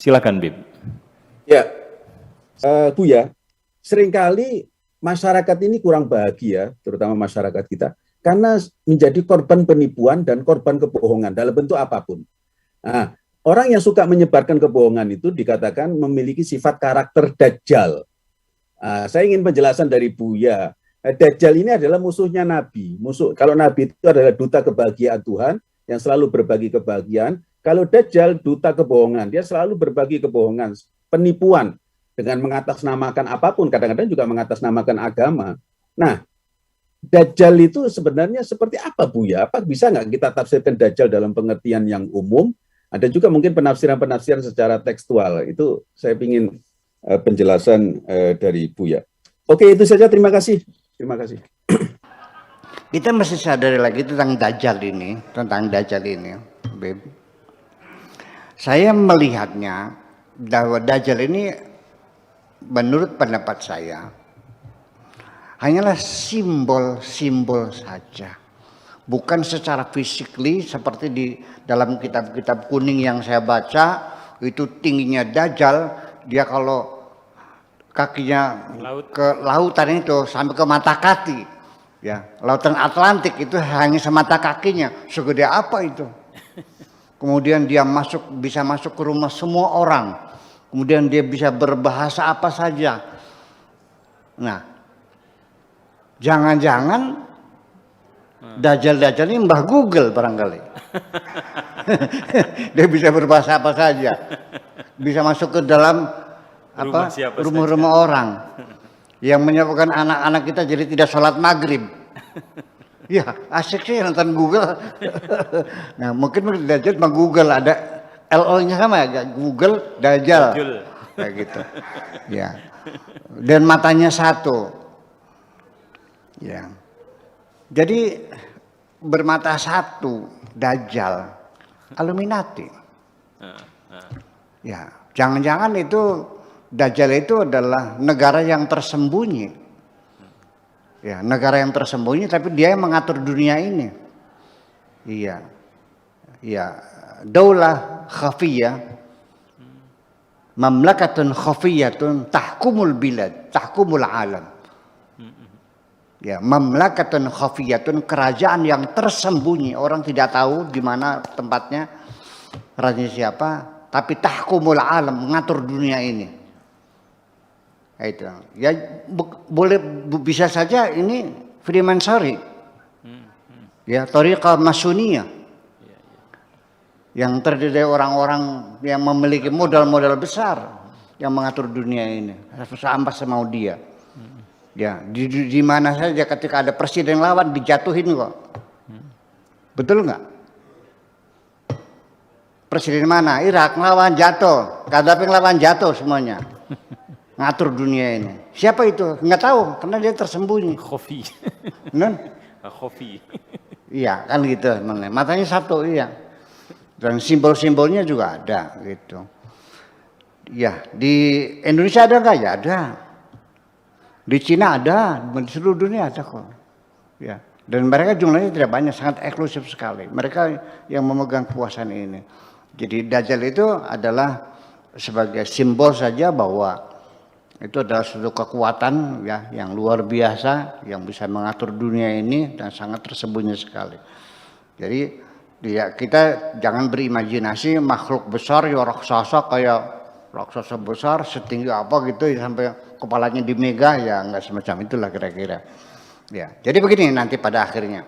Silakan, Bib. Ya, Buya, seringkali masyarakat ini kurang bahagia, terutama masyarakat kita, karena menjadi korban penipuan dan korban kebohongan dalam bentuk apapun. Nah, orang yang suka menyebarkan kebohongan itu dikatakan memiliki sifat karakter dajjal. Saya ingin penjelasan dari Buya. Dajjal ini adalah musuhnya Nabi. Kalau Nabi itu adalah duta kebahagiaan Tuhan yang selalu berbagi kebahagiaan. Kalau Dajjal duta kebohongan, dia selalu berbagi kebohongan, penipuan dengan mengatasnamakan apapun, kadang-kadang juga mengatasnamakan agama. Nah, Dajjal itu sebenarnya seperti apa, Buya? Apa bisa nggak kita tafsirkan Dajjal dalam pengertian yang umum? Ada juga mungkin penafsiran-penafsiran secara tekstual. Itu saya ingin penjelasan dari Buya. Oke, itu saja. Terima kasih. Terima kasih. Kita mesti sadari lagi tentang Dajjal ini, Beb. Saya melihatnya bahwa Dajjal ini menurut pendapat saya hanyalah simbol-simbol saja. Bukan secara fisikly seperti di dalam kitab-kitab kuning yang saya baca, itu tingginya Dajjal, dia kalau kakinya ke lautan itu sampai ke mata kaki, ya, lautan Atlantik itu hanya semata kakinya, segede apa itu. Kemudian dia bisa masuk ke rumah semua orang, kemudian dia bisa berbahasa apa saja. Nah, jangan-jangan Dajjal ini Mbah Google barangkali. Dia bisa berbahasa apa saja, bisa masuk ke dalam rumah-rumah orang yang menyebabkan anak-anak kita jadi tidak sholat maghrib. Ya, asik sih nonton Google. Nah, mungkin Dajjal mah Google ada LO-nya sama ya, Google Dajjal. Kayak gitu. Ya. Dan matanya satu. Ya. Jadi bermata satu Dajjal, Illuminati. Ya, jangan-jangan itu Dajjal itu adalah negara yang tersembunyi. Ya, negara yang tersembunyi tapi dia yang mengatur dunia ini. Iya. Ya, daulah khafiyah. Mamlakatun khafiyatun tahkumul bilad, tahkumul alam. Ya, mamlakatun khafiyatun, kerajaan yang tersembunyi, orang tidak tahu di mana tempatnya, raja siapa, tapi tahkumul alam, mengatur dunia ini. Itu ya, boleh bisa saja ini Freemasonry, ya, thariqah Masuniyah, yang terdiri dari orang-orang yang memiliki modal-modal besar yang mengatur dunia ini sampai semau dia. Ya, di mana saja ketika ada presiden lawan dijatuhin kok, betul nggak? Presiden mana? Irak lawan jatuh, Gaddafi lawan jatuh semuanya. Ngatur dunia ini. Siapa itu? Nggak tahu, karena dia tersembunyi. Khofi. Non? Khofi. Iya, kan gitu. Matanya satu, iya. Dan simbol-simbolnya juga ada, gitu. Ya, di Indonesia ada nggak? Ya ada. Di Cina ada, di seluruh dunia ada kok. Ya. Dan mereka jumlahnya tidak banyak, sangat eksklusif sekali. Mereka yang memegang kekuasaan ini. Jadi Dajjal itu adalah sebagai simbol saja bahwa itu adalah suatu kekuatan ya yang luar biasa yang bisa mengatur dunia ini dan sangat tersembunyi sekali. Jadi ya, kita jangan berimajinasi makhluk besar ya, raksasa kayak raksasa besar setinggi apa gitu ya, sampai kepalanya dimega, ya nggak semacam itulah kira-kira. Ya, jadi begini nanti pada akhirnya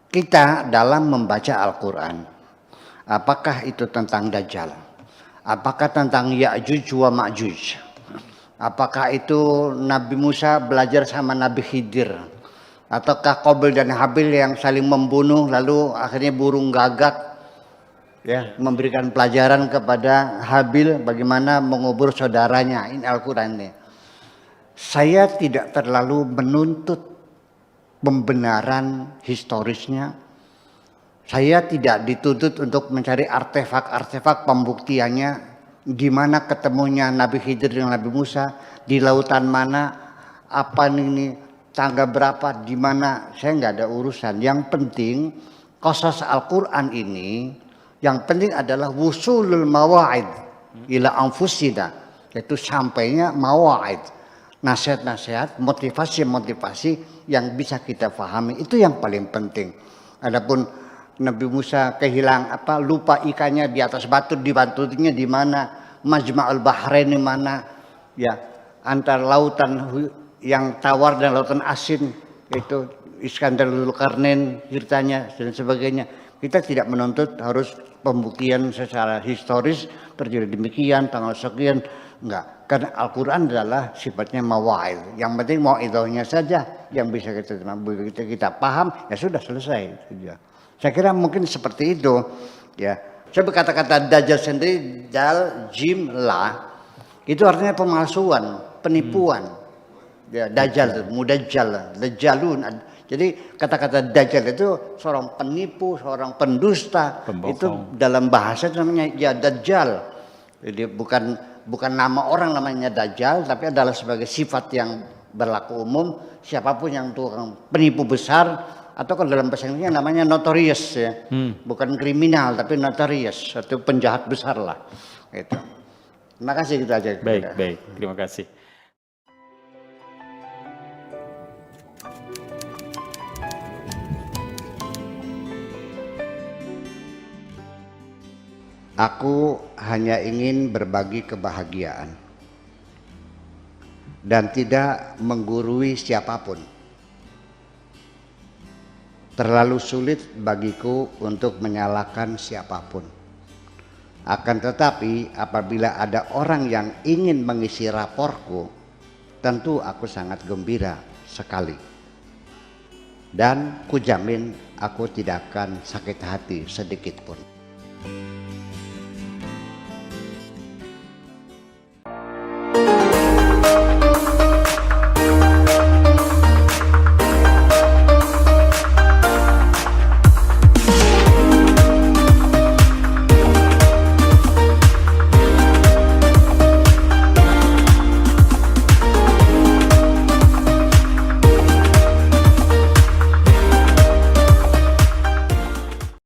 kita dalam membaca Al-Quran, apakah itu tentang Dajjal? Apakah tentang Ya'juj wa Ma'juj? Apakah itu Nabi Musa belajar sama Nabi Khidir? Ataukah Qabil dan Habil yang saling membunuh lalu akhirnya burung gagak ya memberikan pelajaran kepada Habil bagaimana mengubur saudaranya? Ini Al-Quran ini. Saya tidak terlalu menuntut pembenaran historisnya. Saya tidak dituntut untuk mencari artefak-artefak pembuktiannya, di mana ketemunya Nabi Khidir dengan Nabi Musa, di lautan mana, apa ini, tangga berapa, di mana. Saya nggak ada urusan. Yang penting qasas Al-Quran ini Yang penting adalah wusulul mawa'id ila anfusina, yaitu sampainya mawa'id, nasihat-nasihat, motivasi-motivasi yang bisa kita pahami, itu yang paling penting. Adapun Nabi Musa lupa ikannya di atas batu, dibantunya di mana, Majma'ul Bahrain di mana, ya antara lautan yang tawar dan lautan asin, itu Iskandar Dzulkarnain ceritanya dan sebagainya. Kita tidak menuntut harus pembuktian secara historis terjadi demikian tanggal sekian, enggak, karena Al-Quran adalah sifatnya mawa'id. Yang penting mau'idhahnya saja yang bisa kita paham, ya sudah selesai. Saya kira mungkin seperti itu, ya. Coba kata-kata dajjal sendiri, dal, jim, la, itu artinya pemalsuan, penipuan. Ya, dajjal, mudajjal, dajjalun. Jadi kata-kata dajjal itu seorang penipu, seorang pendusta. Pembohong. Itu dalam bahasa itu namanya ya dajjal. Jadi bukan nama orang namanya dajjal, tapi adalah sebagai sifat yang berlaku umum. Siapapun yang tukang penipu besar, atau kalau dalam bahasa Inggrisnya namanya notorious, ya. Bukan kriminal tapi notorious, satu penjahat besar lah. Gitu. Terima kasih, gitu aja. Baik, terima kasih. Aku hanya ingin berbagi kebahagiaan dan tidak menggurui siapapun. Terlalu sulit bagiku untuk menyalahkan siapapun. Akan tetapi apabila ada orang yang ingin mengisi raporku, tentu aku sangat gembira sekali. Dan kujamin aku tidak akan sakit hati sedikit pun.